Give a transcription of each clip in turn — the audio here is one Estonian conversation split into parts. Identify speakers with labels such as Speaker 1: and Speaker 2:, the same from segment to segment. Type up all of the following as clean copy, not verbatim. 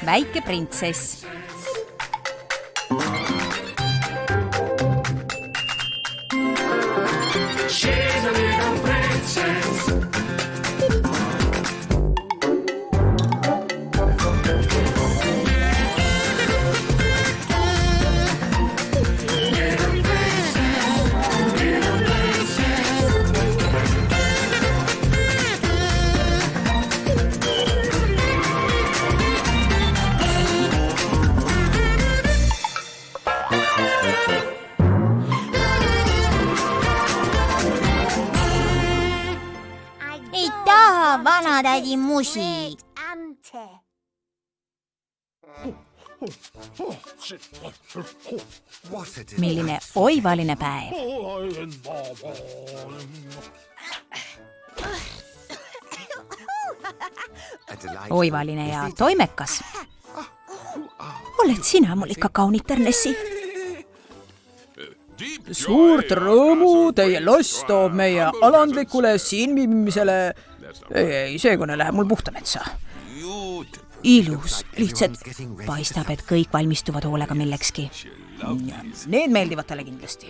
Speaker 1: väike printsess.
Speaker 2: She's a little princess.
Speaker 3: Ei taha vanatädi musi.
Speaker 1: Milline oivaline päev. Oivaline ja toimekas. Oled sina mul ikka kaunitar, Nessi?
Speaker 4: Suurt rõõmu teie loss toob meie alandlikule siinviimisele. Ei, seekone läheb mul puhtametsa. Ilus, lihtsalt paistab, et kõik valmistuvad hoolega millekski. Need meeldivad talle kindlasti.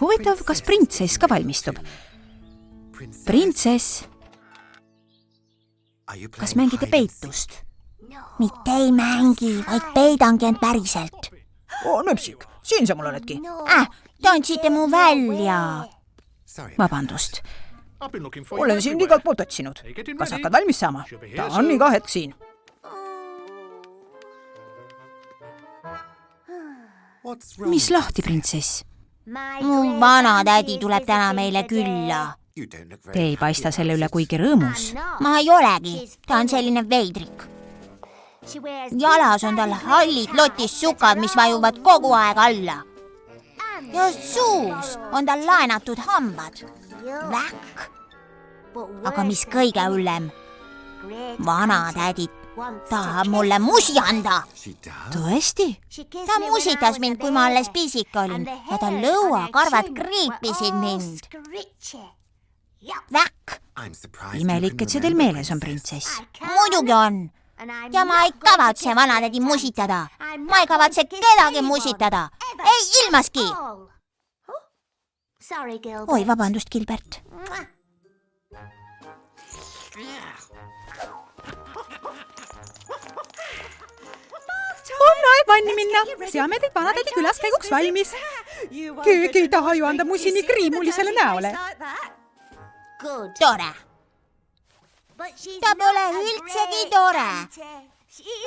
Speaker 1: Huvitav, kas printsess ka valmistub? Printsess, kas mängite peitust?
Speaker 3: Mitte ei mängi, vaid peidangi end päriselt.
Speaker 4: Nöpsik, siin sa mul oledki.
Speaker 3: Tantsite mu välja.
Speaker 1: Vabandust.
Speaker 4: Olen sind igalt poolt otsinud. Kas hakkad valmis saama? Ta on iga hetk siin.
Speaker 1: Mis lahti, printsess?
Speaker 3: Mu vanatädi tuleb täna meile külla.
Speaker 1: Te ei paista selle üle kuigi rõõmus.
Speaker 3: Ma ei olegi, ta on selline veidrik. Jalas on tal hallid lotissukad, mis vajuvad kogu aeg alla. Ja suus on tal laenatud hambad. Väkk. Aga mis kõige hullem? Vanatädi tahab mulle musi anda.
Speaker 1: Tõesti?
Speaker 3: Ta musitas mind, kui ma alles pisik olin ja ta lõuakarvad kriipisid mind. Väkk.
Speaker 1: Imelik, et see teil meeles on, printsess.
Speaker 3: Muidugi on. Ja ma ei kavatse vanatädi musitada. Ma ei kavatse kedagi musitada. Ei ilmaski. Oi, vabandust, Gilbert.
Speaker 4: On aeg vanni minna. Seame teid vanatädi külaskäiguks valmis. Keegi ei taha ju anda musi nii kriimulisele näole.
Speaker 3: Tore. Ta pole üldsegi tore.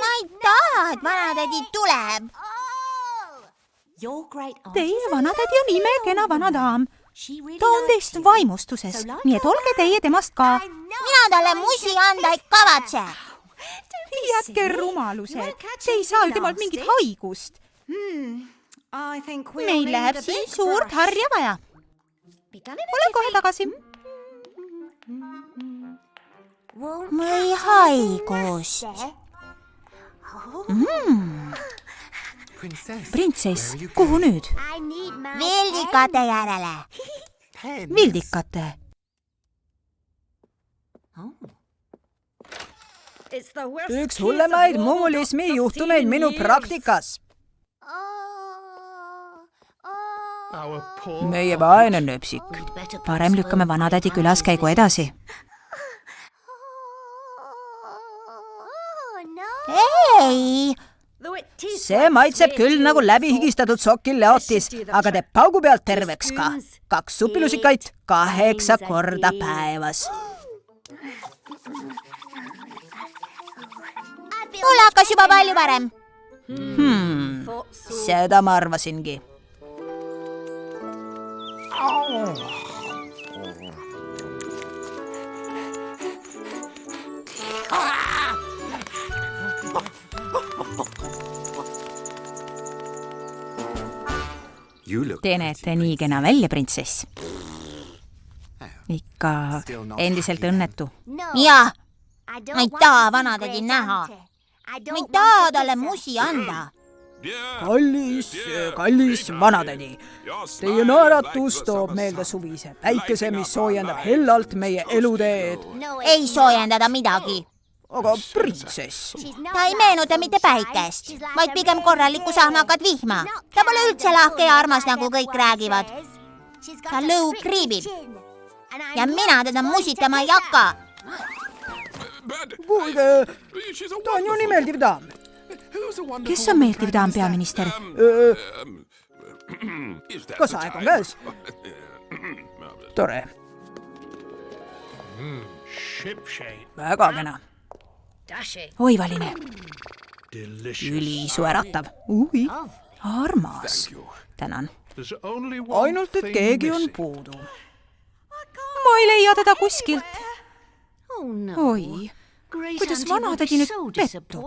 Speaker 3: Ma ei taha, et vanatädi tuleb.
Speaker 1: Teie vanatädi on imekena vanadaam. Ta on teist vaimustuses, nii et olge teie temast ka.
Speaker 3: Mina talle musi anda ei kavatse.
Speaker 4: Jätke rumalused. Te ei saa ju temalt mingit haigust.
Speaker 1: Meil läheb siin suurt harja vaja. Olen kohe tagasi.
Speaker 3: Või haigust.
Speaker 1: Printsess, kuhu nüüd?
Speaker 3: Vildikate järele.
Speaker 1: Vildikate.
Speaker 4: Üks hullemaid mumulismi juhtumeid minu praktikas. Meie vaene nöpsik.
Speaker 1: Parem lükkame vanatädi külaskäigu edasi.
Speaker 3: Ei!
Speaker 4: See maitseb küll nagu läbihigistatud sokil leotis, aga teeb paugu pealt terveks ka. 2 supilusikaid 8 korda päevas.
Speaker 3: Mul hakkas juba palju varem.
Speaker 4: Seda ma arvasingi.
Speaker 1: Te näete nii kena välja, printsess. Ikka endiselt õnnetu.
Speaker 3: Jaa, ma ei taha vanatädi näha. Ma ei taha talle musi anda.
Speaker 4: Kallis vanatädi. Teie naeratus toob meelde suvise päikese, mis soojendab hellalt meie eluteed.
Speaker 3: Ei soojendada midagi.
Speaker 4: aga printsess,
Speaker 3: ta ei meenuta mitte päikest, vaid pigem korralikku sahmakat vihma. Ta pole üldse lahke ja armas, nagu kõik räägivad. Ta lõu kriibib. Ja mina teda musitama ei hakka.
Speaker 4: kuulge, ta on ju nii meeldiv daam.
Speaker 1: kes on meeldiv daam, peaminister?
Speaker 4: Kas aeg on käes? Tore. Väga kena.
Speaker 1: Oivaline.
Speaker 4: Ülisueratav.
Speaker 1: Armas.
Speaker 4: Tänan. Ainult, et keegi on puudu.
Speaker 1: Ma ei leia teda kuskilt. Oi, kuidas vanatädi nüüd pettub?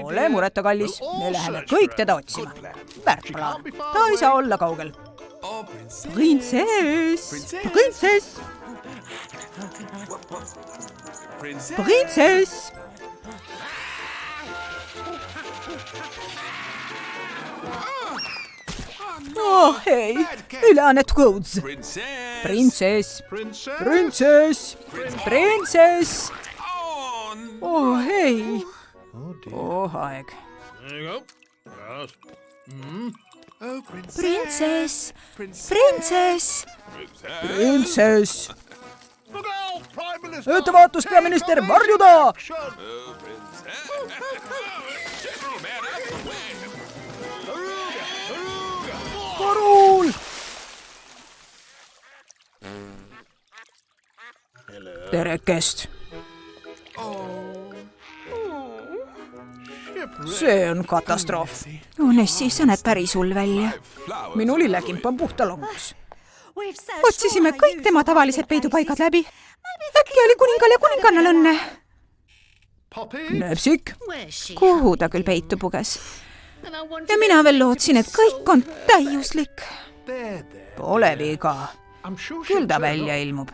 Speaker 4: Ole mureta, kallis. Me läheme kõik teda otsima. Väärt plaan. Ta ei saa olla kaugel.
Speaker 1: Printsess! Printsess! Printsess!
Speaker 4: Oh, hei. Üleannet Rhodes. Printsess. Printsess. Printsess. Oh, hei. Oh, aeg.
Speaker 1: Printsess! Printsess!
Speaker 4: Printsess. Ettevaatus, peaminister, varjuda! Karul! Terekest. See on katastroof.
Speaker 1: Nessi, sa näed päris hull välja.
Speaker 4: Minu lillekimp on puhta longus.
Speaker 1: Otsisime kõik tema tavalised peidupaigad läbi. Äkki oli kuningal ja kuningannal õnne.
Speaker 4: Nepsik.
Speaker 1: Kuhu ta küll peitu puges? Ja mina veel lootsin, et kõik on täiuslik.
Speaker 4: Pole viga. Küll ta välja ilmub.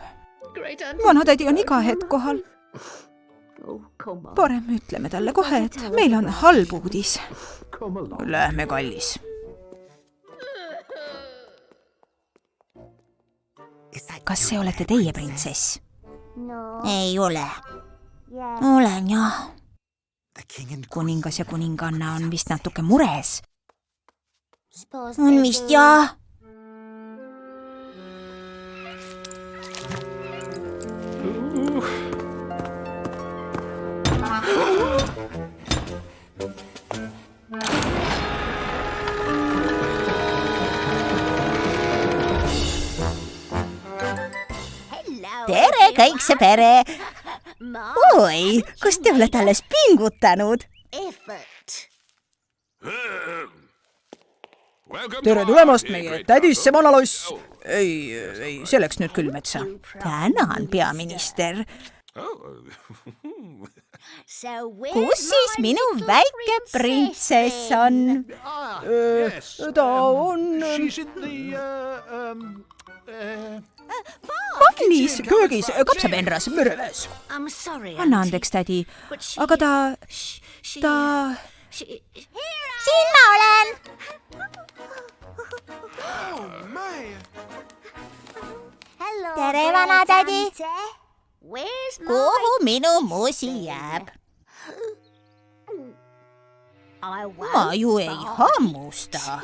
Speaker 1: Vanatädi on iga hetk kohal. Parem ütleme talle kohe, et meil on halb uudis.
Speaker 4: Lähme, kallis.
Speaker 1: Kas see olete teie, printsess?
Speaker 3: Ei ole. Olen jah.
Speaker 1: Kuningas ja kuninganna on vist natuke mures.
Speaker 3: On vist jah.
Speaker 1: Tere, kõik see pere! Oi, kus te olete alles pingutanud?
Speaker 4: Tere tulemast meie tädisse, vanaloss. Ei, see läks nüüd küll metsa.
Speaker 1: Tänan, peaminister. Kus siis minu väike printsess on?
Speaker 4: Ta on...
Speaker 1: Vannis,
Speaker 4: köögis, kapsapeenras, mürves.
Speaker 1: Anna andeks, tädi, aga ta...
Speaker 3: Siin ma olen! Tere, vanatädi! Kuhu minu musi jääb?
Speaker 1: Ma ju ei hammusta.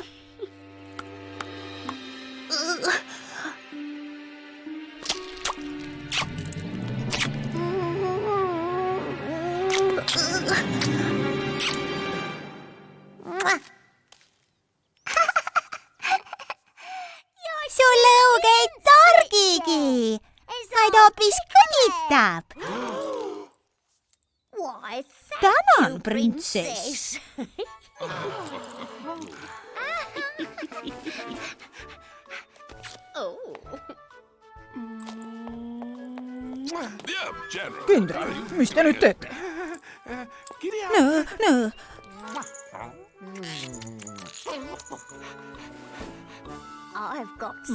Speaker 3: Su lõug ei torgigi, vaid hoopis kõnitab.
Speaker 1: Tänan, printsess.
Speaker 4: Kindral, mis te nüüd teete?
Speaker 1: No.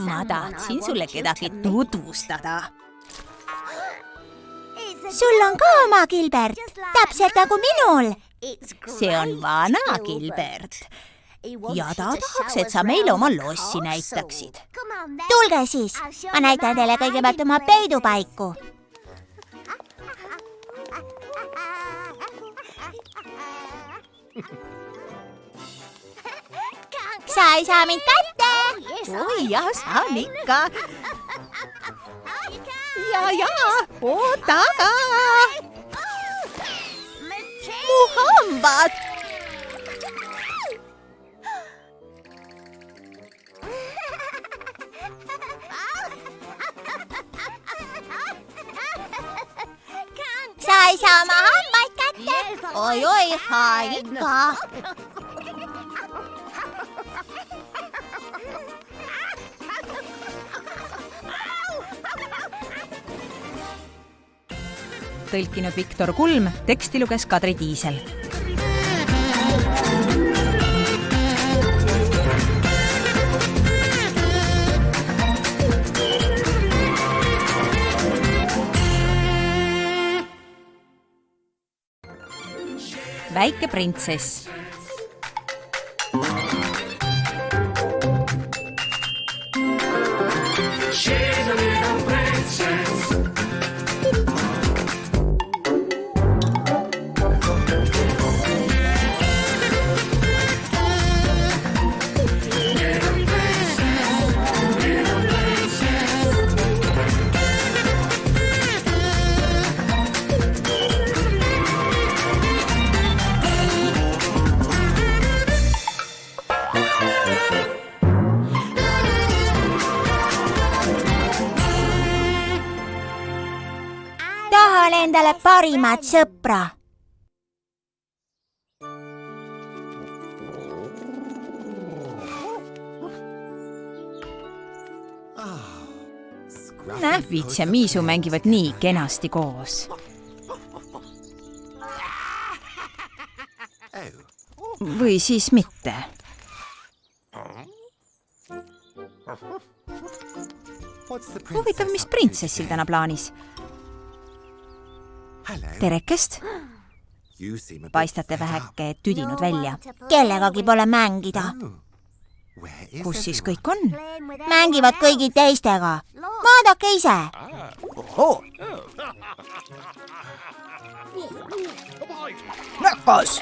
Speaker 1: Ma tahtsin sulle kedagi tutvustada.
Speaker 3: Sul on ka oma Gilbert, täpselt nagu minul.
Speaker 1: See on vana Gilbert. Ja ta tahaks, et sa meile oma lossi näitaksid.
Speaker 3: Tulge siis, ma näitan teile kõigepealt oma peidupaiku. sa ei saa mind kätte.
Speaker 1: oi jah, saan ikka. ja, oota aga. mu hambad.
Speaker 3: sa ei saa oma hambaid kätte. oi, ikka.
Speaker 1: tõlkinud Viktor Kulm, teksti luges Kadri Tiisel. väike printsess.
Speaker 2: She's a little princess.
Speaker 3: tahan endale parimat sõpra.
Speaker 1: Nähvits ja Miisu mängivad nii kenasti koos. või siis mitte. huvitav, mis printsessil täna plaanis? terekest? paistate väheke tüdinud välja.
Speaker 3: kellegagi pole mängida.
Speaker 1: kus siis kõik on?
Speaker 3: mängivad kõigi teistega. vaadake ise.
Speaker 4: näkas!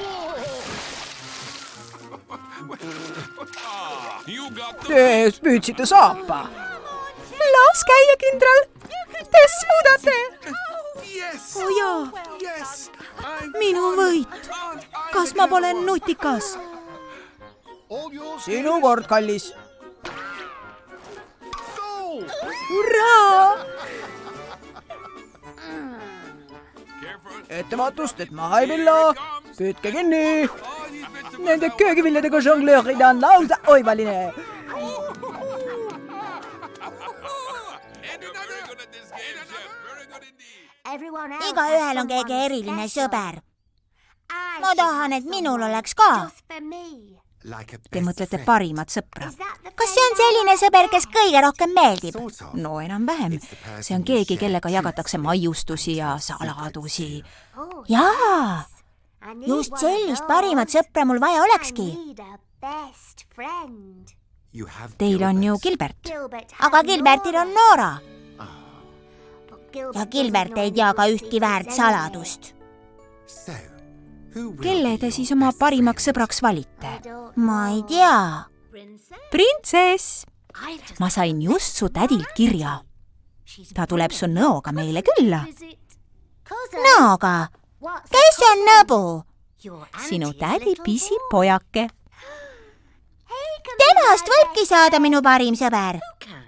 Speaker 4: Te püüdsite saapa.
Speaker 1: las käia, kindral. Te suudate. oo jaa, minu võit. kas ma pole nutikas?
Speaker 4: sinu kord, kallis.
Speaker 1: hurraa!
Speaker 4: ettevaatust, et maha ei villa. püüdke kinni. Nende köögiviljadega žonglöörida on lausa oivaline.
Speaker 3: igaühel on keegi eriline sõber. ma tahan, et minul oleks ka.
Speaker 1: Te mõtlete parimat sõpra?
Speaker 3: kas see on selline sõber, kes kõige rohkem meeldib?
Speaker 1: no enam-vähem. see on keegi, kellega jagatakse maiustusi ja saladusi.
Speaker 3: jaa, just sellist parimat sõpra mul vaja olekski.
Speaker 1: Teil on ju Gilbert.
Speaker 3: aga Gilbertil on Noora. ja Gilbert ei tea ka ühtki väärt saladust.
Speaker 1: kelle te siis oma parimaks sõbraks valite?
Speaker 3: ma ei tea.
Speaker 1: printsess! ma sain just su tädilt kirja. ta tuleb su nõoga meile külla.
Speaker 3: Nõoga? kes on nõbu?
Speaker 1: sinu tädi pisipojake.
Speaker 3: temast võibki saada minu parim sõber.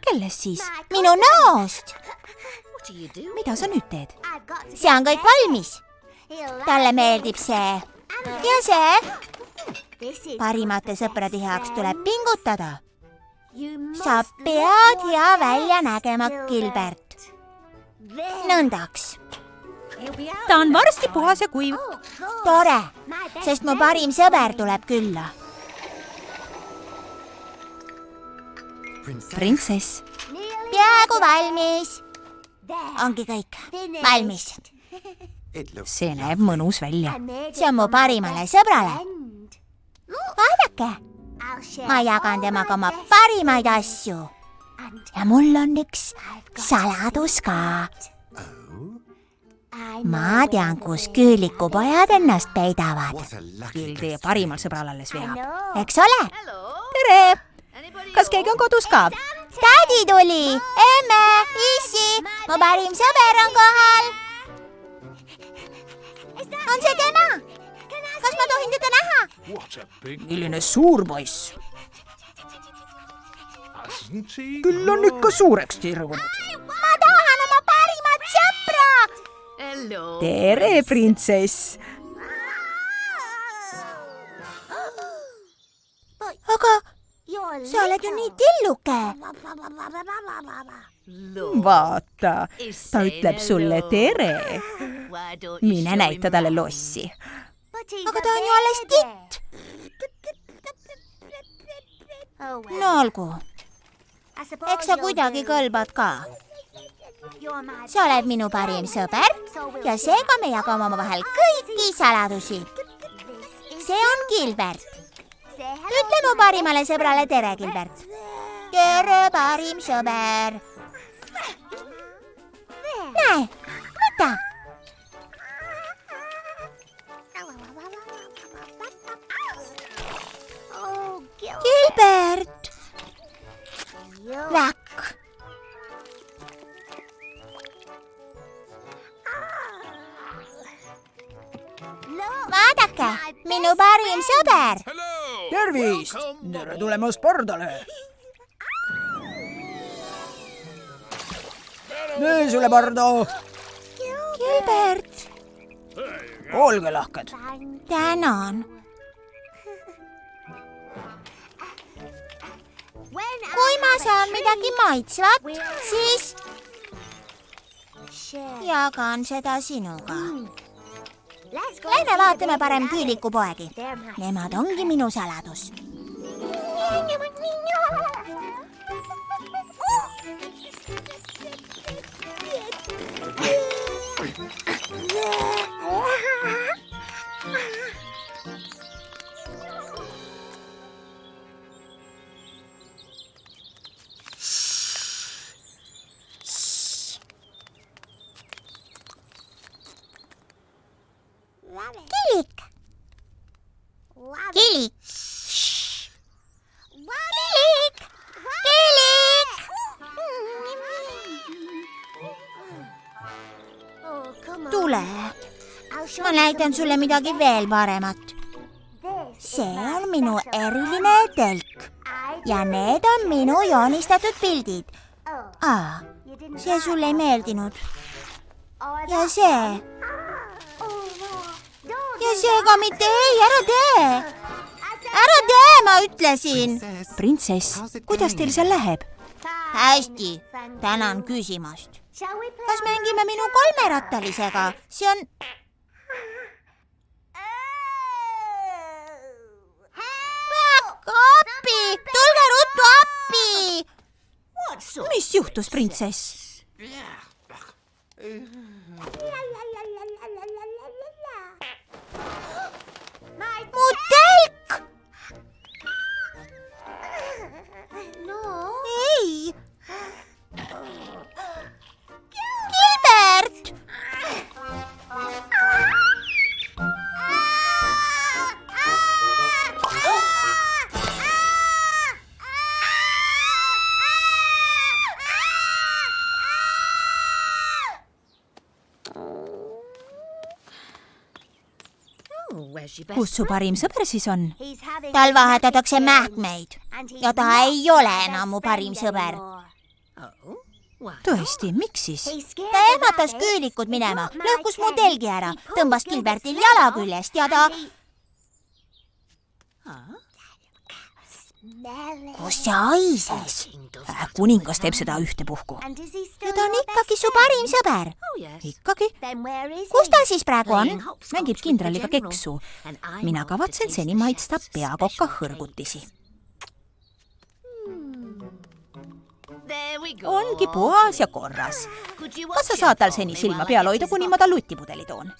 Speaker 1: kellest siis?
Speaker 3: minu nõost.
Speaker 1: mida sa nüüd teed?
Speaker 3: see on kõik valmis. talle meeldib see ja see. parimate sõprade heaks tuleb pingutada. sa pead hea välja nägema, Gilbert. nõndaks.
Speaker 1: ta on varsti puhas ja kuiv.
Speaker 3: tore, sest mu parim sõber tuleb külla.
Speaker 1: printsess.
Speaker 3: peaaegu valmis. ongi kõik valmis.
Speaker 1: see näeb mõnus välja.
Speaker 3: see on mu parimale sõbrale. vaadake, ma jagan temaga oma parimaid asju. ja mul on üks saladus ka. ma tean, kus küülikupojad ennast peidavad.
Speaker 1: küll teie parimal sõbral alles veab.
Speaker 3: Eks ole?
Speaker 1: tere! kas keegi on kodus ka?
Speaker 3: Tädi tuli! Emme, issi, mu parim sõber on kohal. On see tema? Kas ma tohin teda näha?
Speaker 4: milline suur poiss. küll on ikka suureks tirgunud.
Speaker 3: Ma tahan oma parimat sõpra!
Speaker 1: tere, printsess!
Speaker 3: Aga sa oled ju nii tilluke.
Speaker 1: vaata, ta ütleb sulle tere. mine näita talle lossi.
Speaker 3: Aga ta on ju alles titt. No olgu. Eks sa kuidagi kõlbad ka. Sa oled minu parim sõber ja seega me jagame omavahel kõiki saladusi. See on Gilbert. Ütle mu parimale sõbrale tere, Gilbert. Tere, parim sõber. Näe, võta. Gilbert. Väkk. Vaadake, minu parim sõber.
Speaker 4: tervist! tere tulemast pardale! nii sulle, Pardo!
Speaker 3: Gilbert.
Speaker 4: olge lahked!
Speaker 3: Tänan. Kui ma saan midagi maitsvat, siis jagan seda sinuga. Lähme vaatame parem küülikupoegi. Nemad ongi minu saladus. Kilik. Kilik. Kilik. Kilik. Tule. Ma näitan sulle midagi veel paremat. See on minu eriline telk. Ja need on minu joonistatud pildid. See sulle ei meeldinud. Ja see. Ja see ka mitte ei, ära tee! Ära tee, ma ütlesin!
Speaker 1: printsess, kuidas teil seal läheb?
Speaker 3: Hästi, tänan küsimast. Kas mängime minu kolmerattalisega? See on... Appi! Tulge ruttu appi!
Speaker 1: mis juhtus, printsess?
Speaker 3: Mu telk! Ei! Gilbert!
Speaker 1: kus su parim sõber siis on?
Speaker 3: Tal vahetatakse mähkmeid ja ta ei ole enam mu parim sõber.
Speaker 1: tõesti, miks siis?
Speaker 3: Ta ehmatas küülikud minema, lõhkus mu telgi ära, tõmbas Gilbertil jala küljest ja ta... Kus see aises?
Speaker 1: kuningas teeb seda ühtepuhku.
Speaker 3: Ja ta on ikkagi su parim sõber.
Speaker 1: ikkagi?
Speaker 3: Kus ta siis praegu on?
Speaker 1: mängib kindraliga keksu. mina kavatsen seni maitsta peakoka hõrgutisi. ongi puhas ja korras. kas sa saad tal seni silma peal hoida, kuni ma tal lutipudeli toon?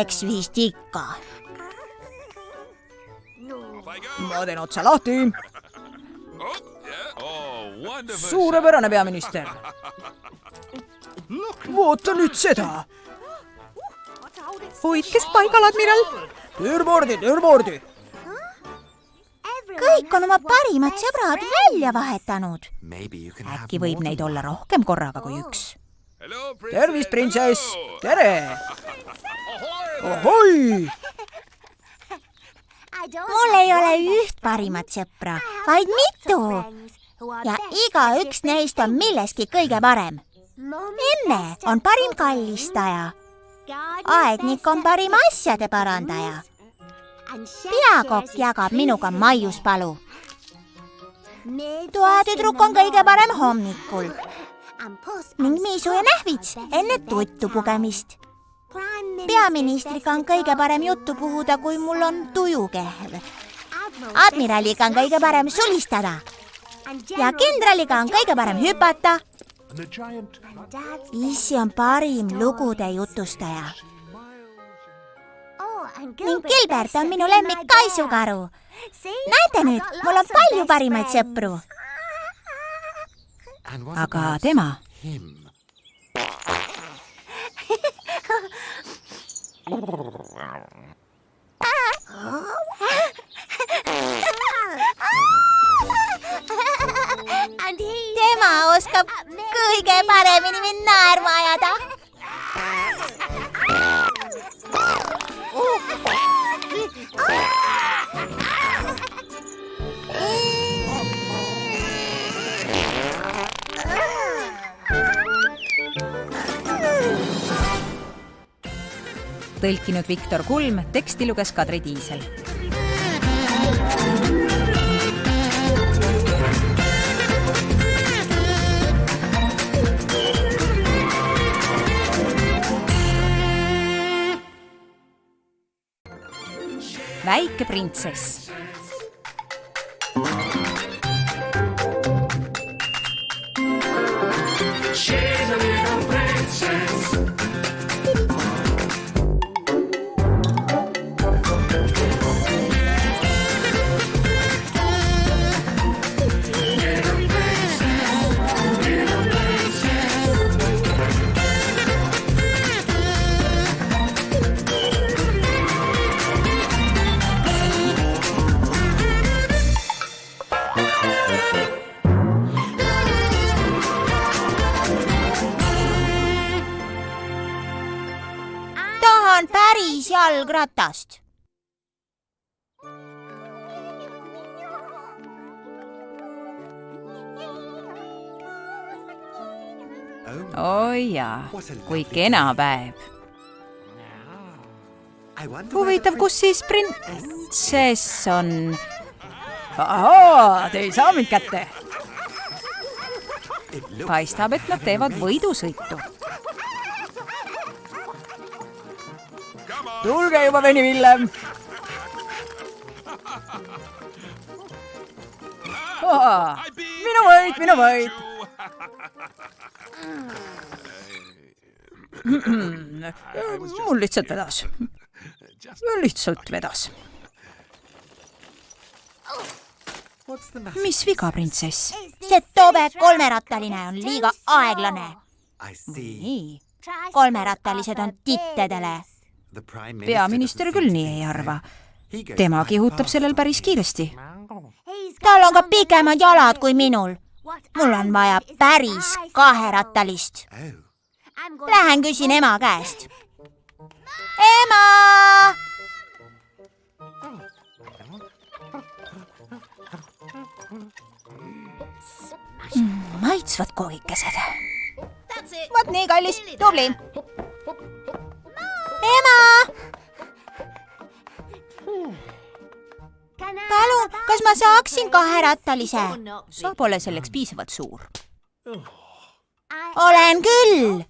Speaker 3: Eks vist ikka.
Speaker 4: ma teen otsa lahti. suurepärane, peaminister. vaata nüüd seda.
Speaker 1: hoidke paigal, admiral.
Speaker 4: Türbordi.
Speaker 3: kõik on oma parimad sõbrad välja vahetanud.
Speaker 1: Äkki võib neid olla rohkem korraga kui üks.
Speaker 4: Tervist, printsess. Tere. Ohoi.
Speaker 3: mul ei ole üht parimat sõpra, vaid mitu. ja igaüks neist on milleski kõige parem. emme on parim kallistaja. aednik on parim asjade parandaja. peakokk jagab minuga maiuspalu. toatüdruk on kõige parem hommikul ning Miisu ja Nähvits enne tuttu pugemist. peaministriga on kõige parem juttu puhuda, kui mul on tuju kehv. admiraliga on kõige parem sulistada ja kindraliga on kõige parem hüpata. issi on parim lugude jutustaja. ning Gilbert on minu lemmik kaisukaru. näete nüüd, mul on palju parimaid sõpru.
Speaker 1: Aga tema?
Speaker 3: tema oskab kõige paremini mind naerma ajada.
Speaker 1: Tõlkinud Viktor Kulm, teksti luges Kadri Tiisel. Väike printsess.
Speaker 2: Scesa vedo princess.
Speaker 3: tahan päris jalgratast.
Speaker 1: oi jaa, kui kena päev. Huvitav, kus siis printsess on?
Speaker 4: Ahaa, te ei saa mind kätte.
Speaker 1: Paistab, et nad teevad võidusõitu.
Speaker 4: Tulge juba, veni Villem. Minu võit. Mul lihtsalt vedas.
Speaker 1: Mis viga, printsess?
Speaker 3: see tobe kolmerattaline on liiga aeglane.
Speaker 1: Nii.
Speaker 3: kolmerattalised on tittedele.
Speaker 1: Peaminister küll nii ei arva. Tema kihutab sellel päris kiiresti.
Speaker 3: tal on ka pikemad jalad kui minul. mul on vaja päris kaherattalist. Lähen küsin ema käest. ema!
Speaker 1: Maitsvad koogikesed.
Speaker 3: Vot nii, kallis, tubli. ema! palun, kas ma saaksin kaherattalise?
Speaker 1: Sa pole selleks piisavalt suur.
Speaker 3: olen küll.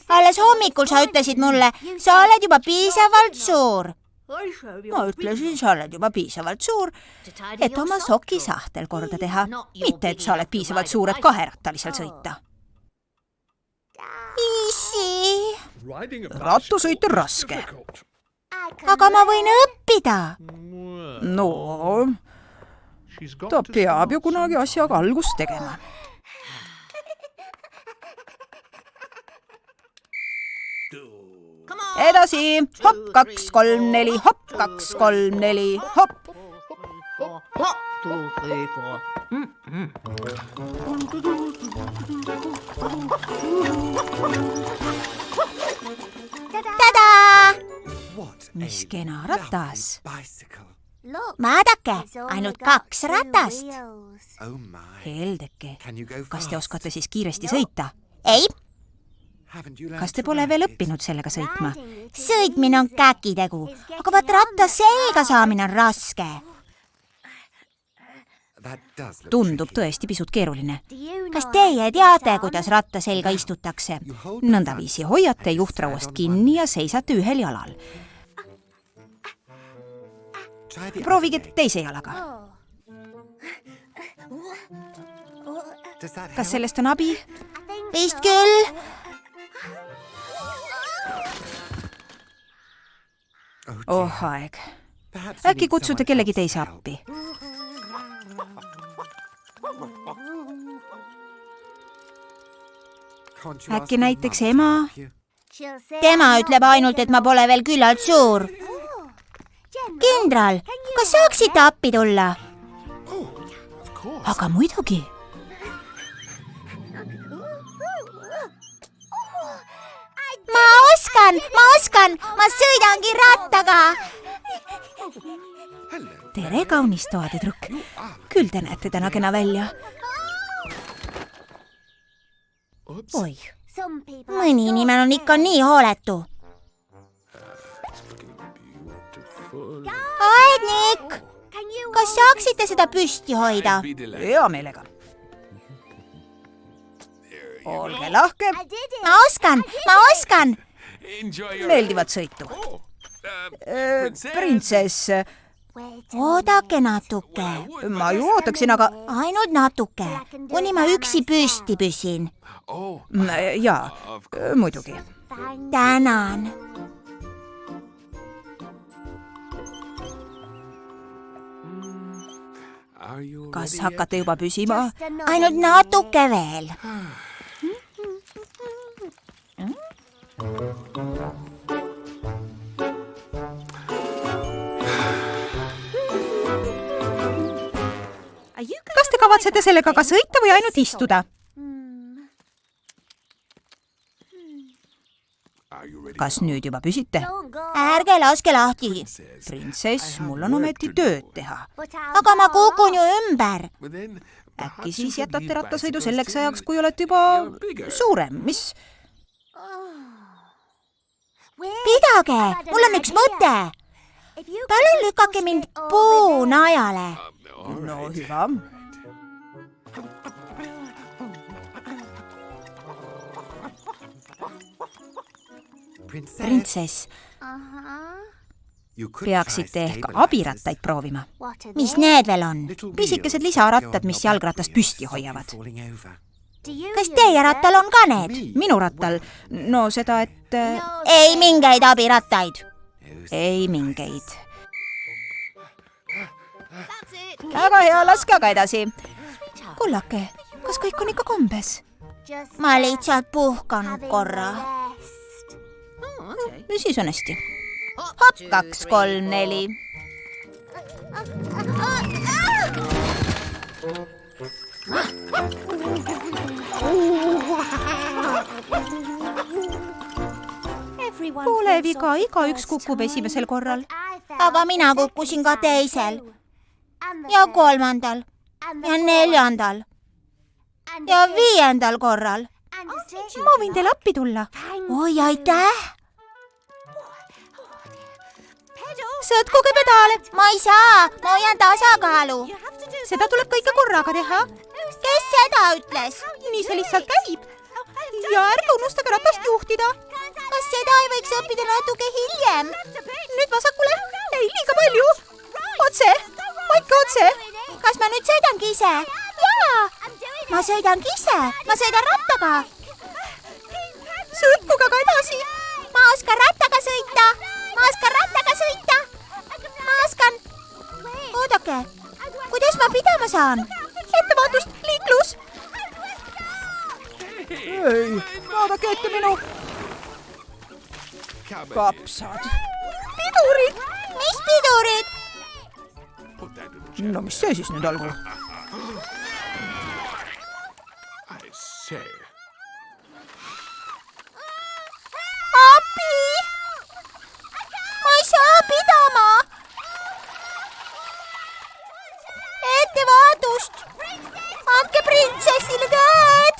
Speaker 3: alles hommikul sa ütlesid mulle, sa oled juba piisavalt suur.
Speaker 1: Ma ütlesin, sa oled juba piisavalt suur, et oma sokisahtel korda teha, mitte et sa oled piisavalt suur, et kaherattalisel sõita.
Speaker 3: Issi,
Speaker 4: Rattusõit on raske.
Speaker 3: aga ma võin õppida.
Speaker 4: No, ta peab ju kunagi asjaga algust tegema.
Speaker 1: edasi, hopp, 2, 3, 4, hopp, 2, 3, 4, hopp.
Speaker 3: Tadaa!
Speaker 1: Mis kena ratas.
Speaker 3: Vaadake, ainult 2 ratast.
Speaker 1: Heldeke, kas te oskate siis kiiresti sõita?
Speaker 3: Ei,
Speaker 1: Kas te pole veel õppinud sellega sõitma?
Speaker 3: sõitmine on käkitegu, aga vaat ratta selga saamine on raske.
Speaker 1: Tundub tõesti pisut keeruline.
Speaker 3: Kas teie teate, kuidas ratta selga istutakse?
Speaker 1: Nõndaviisi hoiate juhtrauast kinni ja seisate ühel jalal. Proovige teise jalaga. Kas sellest on abi?
Speaker 3: Vist küll.
Speaker 1: Oh aeg. Äkki kutsute kellegi teise appi? Äkki näiteks ema?
Speaker 3: Tema ütleb ainult, et ma pole veel küllalt suur. Kindral, kas saaksite appi tulla?
Speaker 1: Aga muidugi.
Speaker 3: Ma oskan, ma sõidangi rattaga.
Speaker 1: Tere, kaunis toadetüdruk. Küll te näete täna kena välja. Oi,
Speaker 3: Mõni inimene on ikka nii hooletu. Aednik, kas saaksite seda püsti hoida?
Speaker 1: hea meelega. Olge lahke,
Speaker 3: Ma oskan.
Speaker 1: meeldivat sõitu. Printsess,
Speaker 3: Oodake natuke,
Speaker 1: ma ju ootaksin, aga
Speaker 3: ainult natuke, kuni ma üksi püsti püsin.
Speaker 1: jaa, muidugi.
Speaker 3: Tänan.
Speaker 1: Kas hakkate juba püsima?
Speaker 3: Ainult natuke veel.
Speaker 1: Kas te kavatsete sellega ka sõita või ainult istuda? Kas nüüd juba püsite?
Speaker 3: Ärge laske lahti.
Speaker 1: Printsess, mul on ometi tööd teha.
Speaker 3: Aga ma kukun ju ümber.
Speaker 1: Äkki siis jätate rattasõidu selleks ajaks, kui olete juba suurem, mis?
Speaker 3: Pidage, mul on üks mõte. Palun lükake mind puu najale.
Speaker 1: No hyvä. Printsess, peaksite ehk abirattaid proovima.
Speaker 3: Mis need veel on?
Speaker 1: Pisikesed lisarattad, mis jalgratast püsti hoiavad.
Speaker 3: Kas teie rattal on ka need?
Speaker 1: Minu rattal, no seda, et
Speaker 3: Ei mingeid abirattaid.
Speaker 1: ei mingeid. Väga hea, laske aga edasi. Kullake, kas kõik on ikka kombes?
Speaker 3: Ma lihtsalt puhkan korra.
Speaker 1: Siis on hästi. Hopp, 2, 3, 4. Pole viga, igaüks kukub esimesel korral.
Speaker 3: Aga mina kukkusin ka teisel. Ja 3. Ja 4. Ja 5. korral.
Speaker 1: Ma võin teile appi tulla.
Speaker 3: Oi, aitäh!
Speaker 1: Sõtkuge pedaale.
Speaker 3: Ma ei saa, ma hoian tasakaalu.
Speaker 1: Seda tuleb kõike korraga teha.
Speaker 3: Kes seda ütles?
Speaker 1: Nii see lihtsalt käib. Ja ärge unustage ratast juhtida.
Speaker 3: Kas seda ei võiks õppida natuke hiljem?
Speaker 1: Nüüd vasakule. Ei, liiga palju. Otse. Hoidke otse.
Speaker 3: Kas ma nüüd sõidangi ise? Jaa, ma sõidangi ise. Ma sõidan rattaga.
Speaker 1: Sõtkuge aga edasi.
Speaker 3: Ma oskan rattaga sõita. Ma oskan rattaga sõita. Ma oskan. Oodake, kuidas ma pidama saan?
Speaker 1: Ettevaatust, liiklus. Ei, vaadake ette minu.
Speaker 4: kapsad.
Speaker 1: pidurid.
Speaker 3: mis pidurid?
Speaker 4: No mis see siis nüüd olgu?
Speaker 3: Appi! Ma ei saa pidama! Ettevaatust! Andke printsessile käed!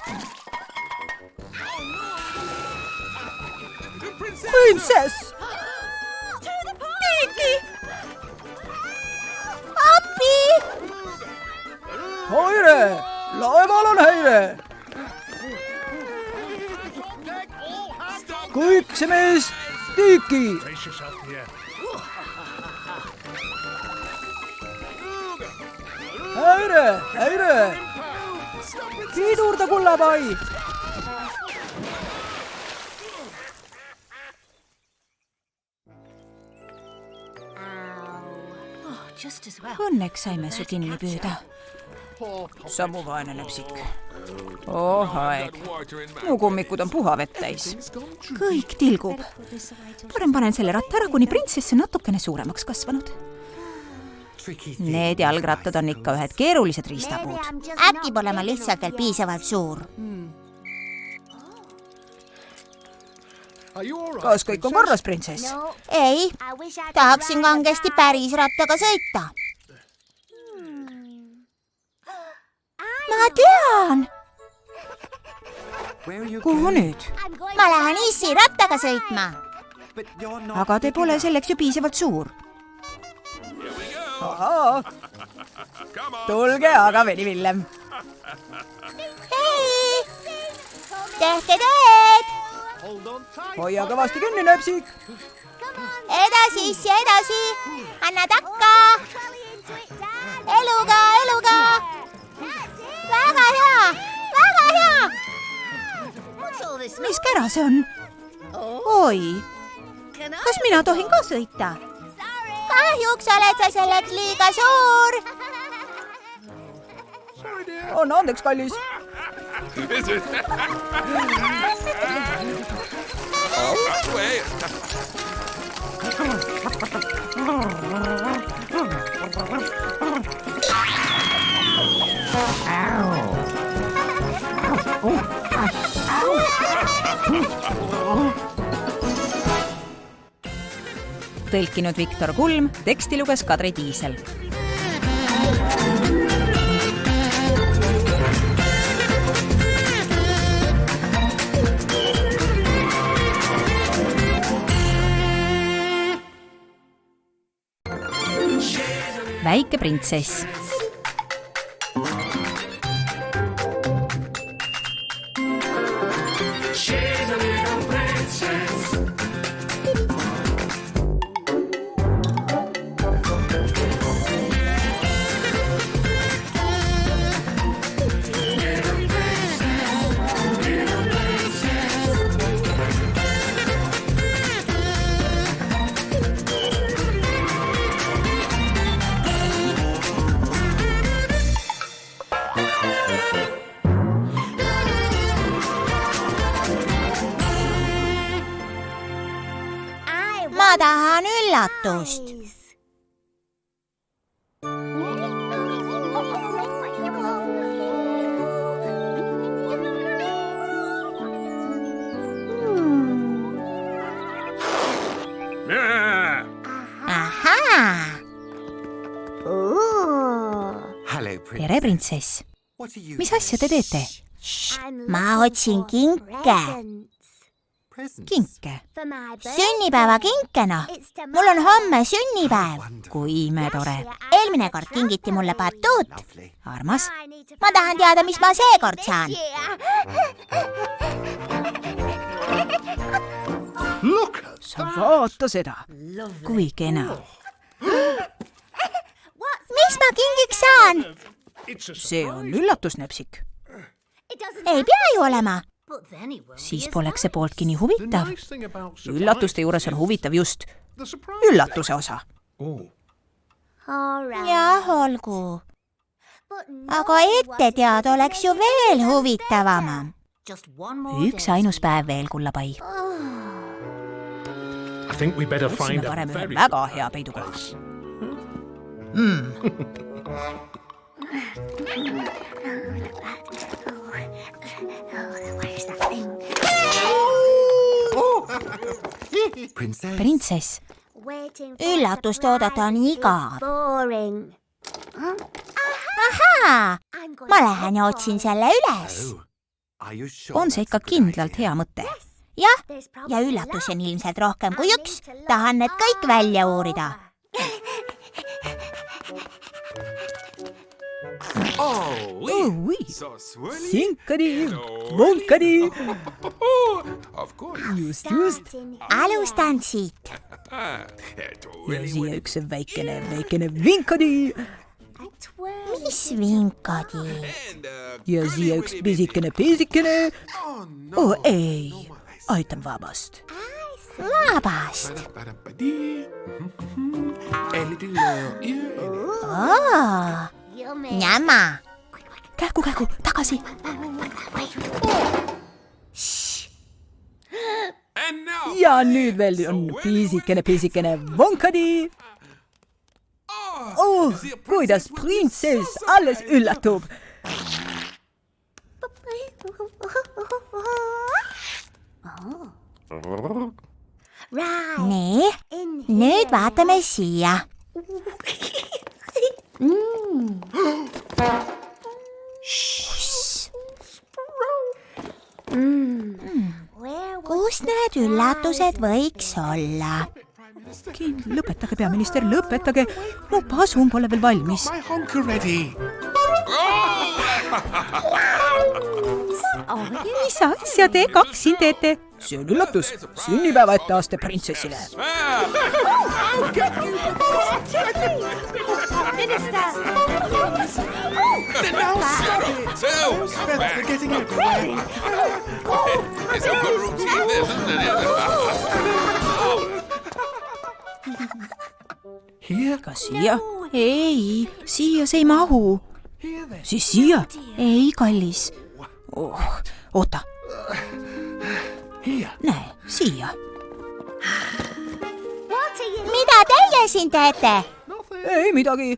Speaker 4: Printsess!
Speaker 1: Tiiki.
Speaker 3: Appi!
Speaker 4: Häire! Laeval on häire! Kõik see mees Tiiki! Häire! Häire! Pidurda, kullapai! Õnneks saime su kinni püüda. Samu vaene lepsik. Oh aeg. Mu kummikud on puhavett täis. Kõik tilgub. Parem panen selle ratta ära, kuni printsess on natukene suuremaks kasvanud. Need jalgrattad on ikka ühed keerulised riistapuud.
Speaker 3: Äkki pole ma lihtsalt veel piisavalt suur.
Speaker 4: Kas kõik on korras, printsess?
Speaker 3: Ei, tahaksin kangesti päris rattaga sõita. Ma tean!
Speaker 4: Kuhu nüüd?
Speaker 3: Ma lähen issi rattaga sõitma.
Speaker 1: Aga te pole selleks ju piisavalt suur.
Speaker 4: Ahaa. Tulge aga veni Villem.
Speaker 3: Hei! Tehke teed!
Speaker 4: Hoia kõvasti kinni, nepsik.
Speaker 3: Edasi, issi, edasi! Anna takka! Eluga, eluga! Väga hea! Väga hea!
Speaker 1: Mis kära see on? Oi, kas mina tohin ka sõita?
Speaker 3: Kahjuks oled sa selleks liiga suur!
Speaker 4: Anna andeks, kallis.
Speaker 1: Tõlkinud Viktor Kulm, teksti luges Kadri Tiisel. Väike printsess.
Speaker 3: Ma tahan üllatust. Ahaa!
Speaker 1: Tere, printsess. Mis asja te teete?
Speaker 3: Ma otsin kinke.
Speaker 1: Kinke.
Speaker 3: Sünnipäeva kinkena. Mul on homme sünnipäev.
Speaker 1: Kui imetore.
Speaker 3: Eelmine kord kingiti mulle batuut.
Speaker 1: Armas.
Speaker 3: Ma tahan teada, mis ma seekord saan.
Speaker 4: Sa vaata seda.
Speaker 1: Kui kena.
Speaker 3: Mis ma kingiks saan?
Speaker 4: See on üllatusnepsik.
Speaker 3: Ei pea ju olema.
Speaker 1: Siis poleks see pooltki nii huvitav. Üllatuste juures on huvitav just üllatuse osa.
Speaker 3: Jah, olgu. Aga ette teada oleks ju veel huvitavam.
Speaker 1: Üks ainus päev veel, kullapai.
Speaker 2: think we better
Speaker 4: otsime
Speaker 2: find a
Speaker 4: parem ühe
Speaker 2: very
Speaker 4: väga hea peidukoha. Printsess,
Speaker 3: üllatust oodata on igav. ahaa, ma lähen ja otsin selle üles.
Speaker 1: on see ikka kindlalt hea mõte?
Speaker 3: jah, ja üllatusi on ilmselt rohkem kui üks. Tahan need kõik välja uurida.
Speaker 4: oi, sinkadi, vonkadi. Just.
Speaker 3: Alustan siit.
Speaker 4: Ja siia üks väikene vinkadi.
Speaker 3: Mis vinkadi?
Speaker 4: Ja siia üks pisikene. Ei, aitan vabast.
Speaker 3: Vabast. Njama.
Speaker 4: Kähku, tagasi. Ja nüüd veel on pisikene vonkadi. Kuidas printsess alles üllatub.
Speaker 3: Nii, nüüd vaatame siia. Kus need üllatused võiks olla?
Speaker 4: Lõpetage, peaminister, lõpetage. Mu pasun pole veel valmis.
Speaker 2: My honker ready.
Speaker 4: Mis asja te kaks siin teete? See on üllatus. Sünnipäeva etteaste printsessile.
Speaker 2: They're getting everywhere.
Speaker 5: It's a good routine, this, isn't it?
Speaker 2: Here?
Speaker 4: Kas siia? Ei, siia see ei mahu. Siis siia? Ei, kallis. Oota. Näe, siia.
Speaker 3: Mida teie siin teete?
Speaker 4: Ei midagi.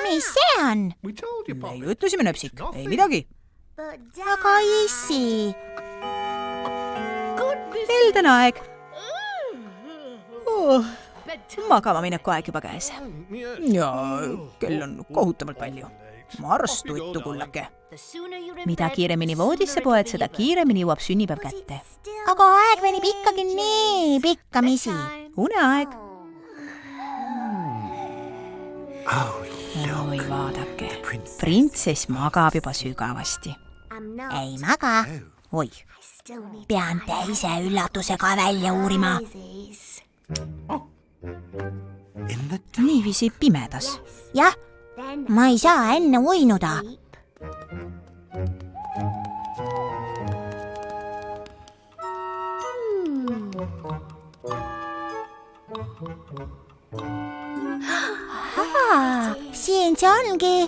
Speaker 3: Mis see on?
Speaker 2: We told you,
Speaker 4: Me
Speaker 2: Pop.
Speaker 4: ju ütlesime, Nöpsik. Ei midagi.
Speaker 3: Aga issi.
Speaker 4: Elden aeg. Magama mineku aeg juba käes. Ja kell on kohutavalt palju. Mars tuttu, kullake. Mida kiiremini voodisse poed, seda kiiremini jõuab sünnipäev kätte.
Speaker 3: Aga aeg venib ikkagi nii pikkamisi.
Speaker 4: Uneaeg. Oi, vaadake. Printsess magab juba sügavasti.
Speaker 3: Ei maga.
Speaker 4: Oi,
Speaker 3: Pean teise üllatuse ka välja uurima.
Speaker 4: niiviisi pimedas.
Speaker 3: Jah, ma ei saa enne uinuda. Siin see ongi.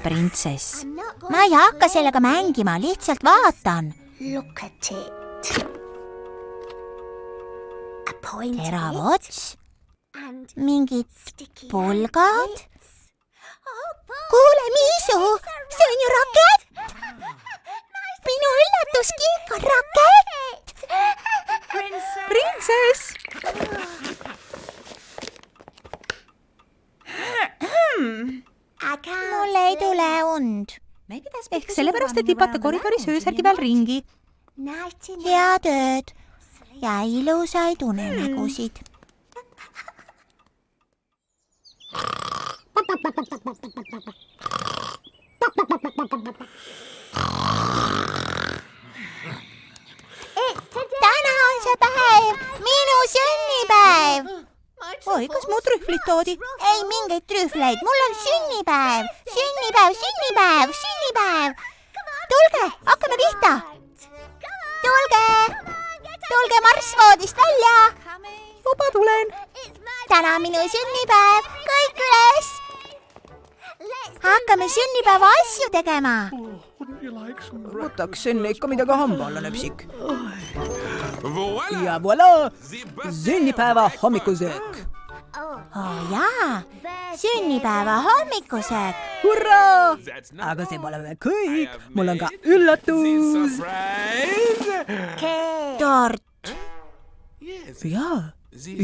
Speaker 4: Printsess.
Speaker 3: Ma ei hakka sellega mängima, lihtsalt vaatan. Terav ots, mingid pulgad. Kuule, Miisu, see on ju rakett. Minu üllatuskink on rakett.
Speaker 4: Printsess!
Speaker 3: Mul ei tule und.
Speaker 4: Ehk sellepärast, et tipata koridoris öösärgi peal ringi.
Speaker 3: Hea tööd ja ilusaid unenägusid. Täna on see päev, minu sünnipäev.
Speaker 4: Oi, kas mu trühvlid toodi?
Speaker 3: Ei mingeid trühvleid, mul on sünnipäev. Sünnipäev, sünnipäev, sünnipäev. Tulge, hakkame pihta. Tulge marss voodist välja.
Speaker 4: Juba tulen.
Speaker 3: Täna on minu sünnipäev, kõik üles. hakkame sünnipäeva asju tegema.
Speaker 2: Wouldn't you like some
Speaker 4: võtaks enne ikka midagi hamba alla, Nööpsik.
Speaker 5: Voilà.
Speaker 4: ja voilà, sünnipäeva hommikusöök.
Speaker 3: Jaa, sünnipäeva hommikusöök.
Speaker 4: hurraa! aga see pole veel kõik, mul on ka üllatus.
Speaker 5: Surprise.
Speaker 3: Tort.
Speaker 4: jaa,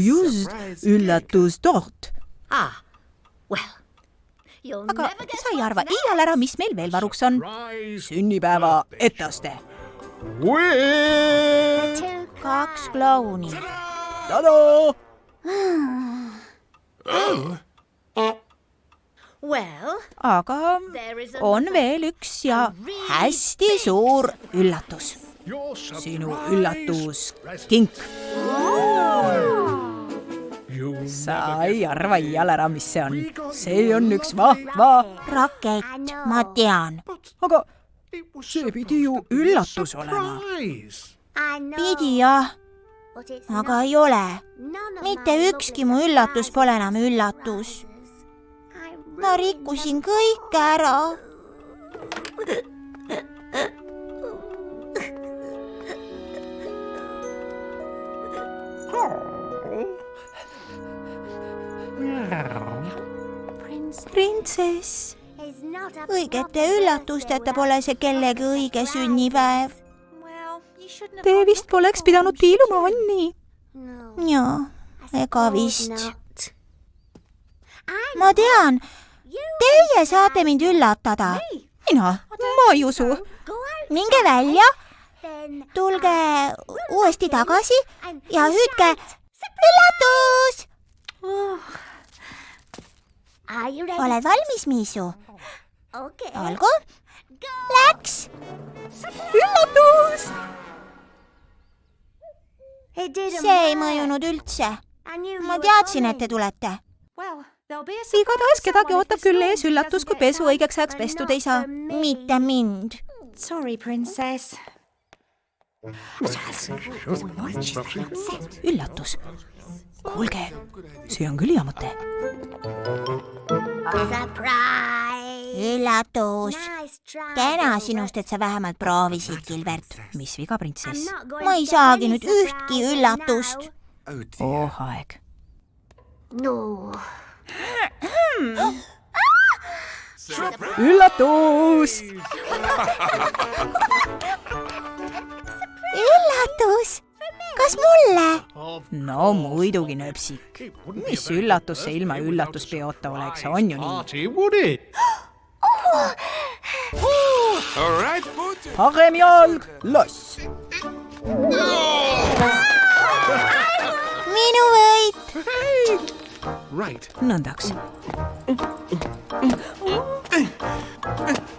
Speaker 4: just, üllatustort. aga sa ei arva iial ära, mis meil veel varuks on? sünnipäeva etteaste.
Speaker 3: 2 klouni.
Speaker 4: tadaa! aga on veel üks ja hästi suur üllatus. sinu üllatuskink. sa ei arva iial ära, mis see on. see on üks vahva.
Speaker 3: Rakett, ma tean.
Speaker 4: aga see pidi ju üllatus olema.
Speaker 3: Pidi jah, aga ei ole. mitte ükski mu üllatus pole enam üllatus. ma rikkusin kõik ära. printsess, õigete üllatusteta pole see kellegi õige sünnipäev.
Speaker 1: Te vist poleks pidanud piiluma, Anni.
Speaker 3: jaa, ega vist. ma tean, teie saate mind üllatada.
Speaker 1: mina, ma ei usu.
Speaker 3: minge välja, tulge uuesti tagasi ja hüüdke üllatus. oled valmis, Miisu? olgu, läks.
Speaker 1: üllatus!
Speaker 3: see ei mõjunud üldse. ma teadsin, et te tulete.
Speaker 1: igatahes kedagi ootab küll ees üllatus, kui pesu õigeks ajaks pestud ei saa.
Speaker 3: mitte mind.
Speaker 6: Sorry, princess.
Speaker 4: üllatus. kuulge, see on küll hea mõte.
Speaker 3: üllatus. kena sinust, et sa vähemalt proovisid, Gilbert.
Speaker 4: mis viga, printsess?
Speaker 3: ma ei saagi nüüd ühtki üllatust.
Speaker 4: aeg. üllatus!
Speaker 3: üllatus? kas mulle?
Speaker 4: no muidugi, Nööpsik. mis üllatus see ilma üllatuspeota oleks, on ju nii?
Speaker 2: party, would it?
Speaker 5: All right, put.
Speaker 4: parem jalg, loss.
Speaker 3: minu võit.
Speaker 2: Right.
Speaker 4: nõndaks.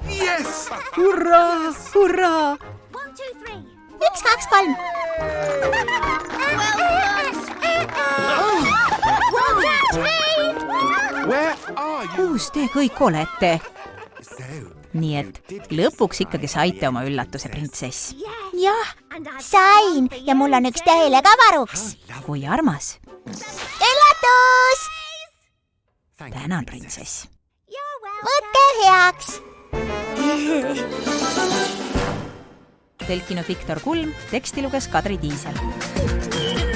Speaker 2: Yes!
Speaker 4: hurraa, hurraa!
Speaker 3: 1, 2, 3.
Speaker 2: Where are you?
Speaker 4: kus te kõik olete? nii et lõpuks ikkagi saite oma üllatuse, printsess.
Speaker 3: jah, sain ja mul on üks teile ka varuks.
Speaker 4: kui armas.
Speaker 3: üllatus.
Speaker 4: tänan, printsess.
Speaker 3: võtke heaks.
Speaker 4: tõlkinud Viktor Kulm, teksti luges Kadri Tiisel.